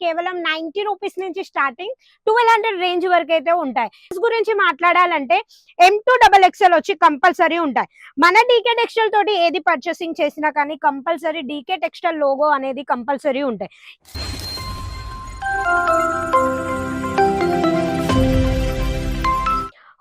కేవలం 90 రూపీస్ నుంచి starting 1200 range వరకు అయితే ఉంటాయి. గురించి మాట్లాడాలంటే M2XXL వచ్చి కంపల్సరీ ఉంటాయి. మన డీకే టెక్స్టైల్ తోటి ఏది పర్చేసింగ్ చేసినా కానీ కంపల్సరీ డీకే టెక్స్టైల్ లోగో అనేది కంపల్సరీ ఉంటాయి.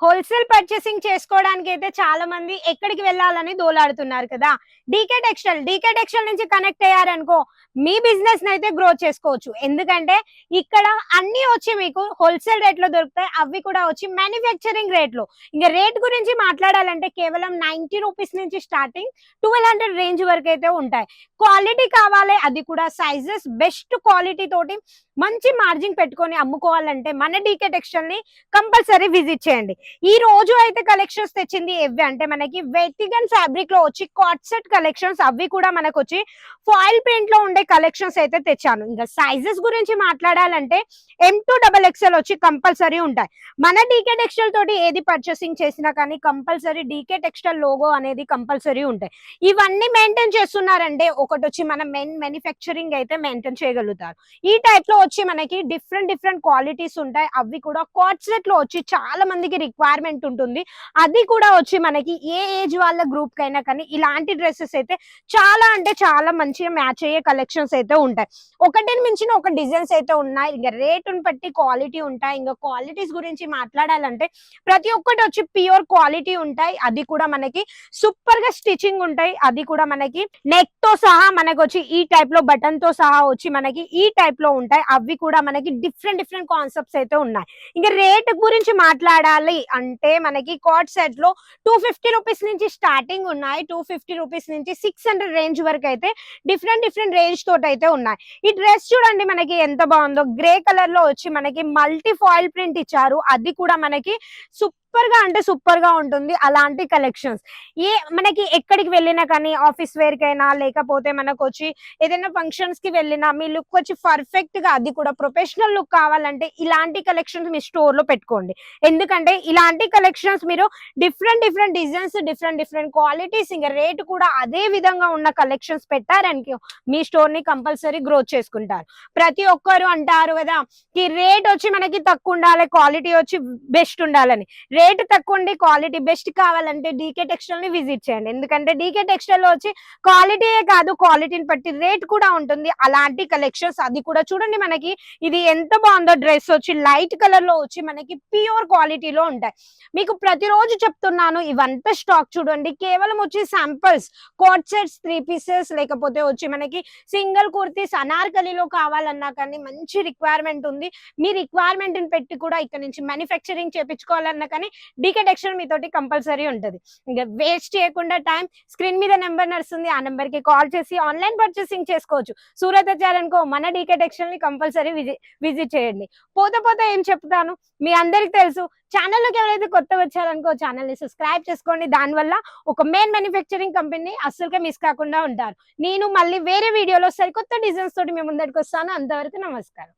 హోల్సేల్ పర్చేసింగ్ చేసుకోవడానికి అయితే చాలా మంది ఎక్కడికి వెళ్ళాలని దోలాడుతున్నారు కదా. డీకే టెక్స్టైల్ నుంచి కనెక్ట్ అయ్యారనుకో మీ బిజినెస్ అయితే గ్రో చేసుకోవచ్చు. ఎందుకంటే ఇక్కడ అన్ని వచ్చి మీకు హోల్సేల్ రేట్ లో దొరుకుతాయి, అవి కూడా వచ్చి మ్యానుఫ్యాక్చరింగ్ రేట్ లో. ఇంకా రేట్ గురించి మాట్లాడాలంటే కేవలం 90 రూపీస్ నుంచి స్టార్టింగ్ 1200 రేంజ్ వరకు అయితే ఉంటాయి. క్వాలిటీ కావాలి, అది కూడా సైజెస్ బెస్ట్ క్వాలిటీ తోటి మంచి మార్జిన్ పెట్టుకొని అమ్ముకోవాలంటే మన డీకే టెక్స్టైల్ ని కంపల్సరీ విజిట్ చేయండి. ఈ రోజు అయితే కలెక్షన్స్ తెచ్చింది ఇవి అంటే మనకి వెటిగన్ ఫ్యాబ్రిక్ లో వచ్చి కాట్ సెట్ కలెక్షన్స్, అవి కూడా మనకు వచ్చి ఫాయిల్ ప్రింట్ లో ఉండే కలెక్షన్స్ అయితే తెచ్చాను. ఇంకా సైజెస్ గురించి మాట్లాడాలంటే M2XXL వచ్చి కంపల్సరీ ఉంటాయి. మన డీకే టెక్స్టైల్ తోటి ఏది పర్చేసింగ్ చేసినా కానీ కంపల్సరీ డీకే టెక్స్టైల్ లోగో అనేది కంపల్సరీ ఉంటాయి. ఇవన్నీ మెయింటైన్ చేస్తున్నారంటే ఒకటి వచ్చి మన మ్యానుఫ్యాక్చరింగ్ అయితే మెయింటైన్ చేయగలుగుతారు. ఈ టైప్ లో వచ్చి మనకి డిఫరెంట్ క్వాలిటీస్ ఉంటాయి, అవి కూడా కాట్ సెట్ లో వచ్చి చాలా మందికి రిక్వైర్మెంట్ ఉంటుంది. అది కూడా వచ్చి మనకి ఏ ఏజ్ వాళ్ళ గ్రూప్ కైనా కానీ ఇలాంటి డ్రెస్సెస్ అయితే చాలా అంటే చాలా మంచిగా మ్యాచ్ అయ్యే కలెక్షన్స్ అయితే ఉంటాయి. ఒకటిని మించిన ఒక డిజైన్స్ అయితే ఉన్నాయి. ఇంకా రేటుని బట్టి క్వాలిటీ ఉంటాయి. ఇంకా క్వాలిటీస్ గురించి మాట్లాడాలంటే ప్రతి ఒక్కటి వచ్చి ప్యూర్ క్వాలిటీ ఉంటాయి, అది కూడా మనకి సూపర్ గా స్టిచింగ్ ఉంటాయి. అది కూడా మనకి నెక్ తో సహా మనకు వచ్చి ఈ టైప్ లో బటన్ తో సహా వచ్చి మనకి ఈ టైప్ లో ఉంటాయి. అవి కూడా మనకి డిఫరెంట్ కాన్సెప్ట్స్ అయితే ఉన్నాయి. ఇంకా రేట్ గురించి మాట్లాడాలి అంటే మనకి కాట్ సెట్ లో 250 రూపీస్ నుంచి స్టార్టింగ్ ఉన్నాయి. 250 రూపీస్ నుంచి 600 రేంజ్ వరకు అయితే డిఫరెంట్ రేంజ్ తోటి అయితే ఉన్నాయి. ఈ డ్రెస్ చూడండి మనకి ఎంత బాగుందో, గ్రే కలర్ లో వచ్చి మనకి మల్టీ ఫాయిల్ ప్రింట్ ఇచ్చారు. అది కూడా మనకి సూపర్ గా ఉంటుంది. అలాంటి కలెక్షన్స్ మనకి ఎక్కడికి వెళ్ళినా కానీ ఆఫీస్ వేర్ కైనా లేకపోతే మనకు వచ్చి ఏదైనా ఫంక్షన్స్ కి వెళ్ళినా మీ లుక్ వచ్చి పర్ఫెక్ట్ గా, అది కూడా ప్రొఫెషనల్ లుక్ కావాలంటే ఇలాంటి కలెక్షన్స్ మీ స్టోర్ లో పెట్టుకోండి. ఎందుకంటే ఇలాంటి కలెక్షన్స్ మీరు డిఫరెంట్ డిజైన్స్, డిఫరెంట్ క్వాలిటీస్, ఇంకా రేట్ కూడా అదే విధంగా ఉన్న కలెక్షన్స్ పెట్టారనుకో మీ స్టోర్ ని కంపల్సరీ గ్రోత్ చేసుకుంటారు. ప్రతి ఒక్కరు అంటారు కదా ఈ రేట్ వచ్చి మనకి తక్కువ ఉండాలి, క్వాలిటీ వచ్చి బెస్ట్ ఉండాలని. రేట్ తక్కువ ఉండి క్వాలిటీ బెస్ట్ కావాలంటే డీకే టెక్స్టైల్ ని విజిట్ చేయండి. ఎందుకంటే డీకే టెక్స్టైల్ లో వచ్చి క్వాలిటీయే కాదు, క్వాలిటీని బట్టి రేట్ కూడా ఉంటుంది. అలాంటి కలెక్షన్స్, అది కూడా చూడండి మనకి ఇది ఎంత బాగుందో. డ్రెస్ వచ్చి లైట్ కలర్ లో వచ్చి మనకి ప్యూర్ క్వాలిటీలో ఉంటాయి. మీకు ప్రతిరోజు చెప్తున్నాను ఇవంతా స్టాక్ చూడండి. కేవలం వచ్చి శాంపిల్స్, కోట్ సెట్స్, 3 పీసెస్, లేకపోతే వచ్చి మనకి సింగిల్ కుర్తీస్ అనార్కలిలో కావాలన్నా కానీ మంచి రిక్వైర్మెంట్ ఉంది. మీ రిక్వైర్మెంట్ ని పెట్టి కూడా ఇక్కడ నుంచి మ్యానుఫ్యాక్చరింగ్ చేయించుకోవాలన్నా కానీ డీకే టెక్స్టైల్ మీతోటి కంపల్సరీ ఉంటుంది. ఇంకా వేస్ట్ చేయకుండా టైం, స్క్రీన్ మీద నెంబర్ నడుస్తుంది, ఆ నెంబర్ కి కాల్ చేసి ఆన్లైన్ పర్చేసింగ్ చేసుకోవచ్చు. సూరత్ వచ్చారనుకో మన డీకే టెక్స్టైల్ ని కంపల్సరీ విజిట్ చేయండి. పోతే ఏం చెప్తాను, మీ అందరికి తెలుసు. ఛానల్లోకి ఎవరైతే కొత్త వచ్చారనుకో ఛానల్ ని సబ్స్క్రైబ్ చేసుకోండి. దానివల్ల ఒక మెయిన్ మ్యానుఫ్యాక్చరింగ్ కంపెనీ అస్సలుగా మిస్ కాకుండా ఉంటారు. నేను మళ్ళీ వేరే వీడియోలో సరికొత్త డిజైన్స్ తోటి మీ ముందరికి వస్తాను. అంతవరకు నమస్కారం.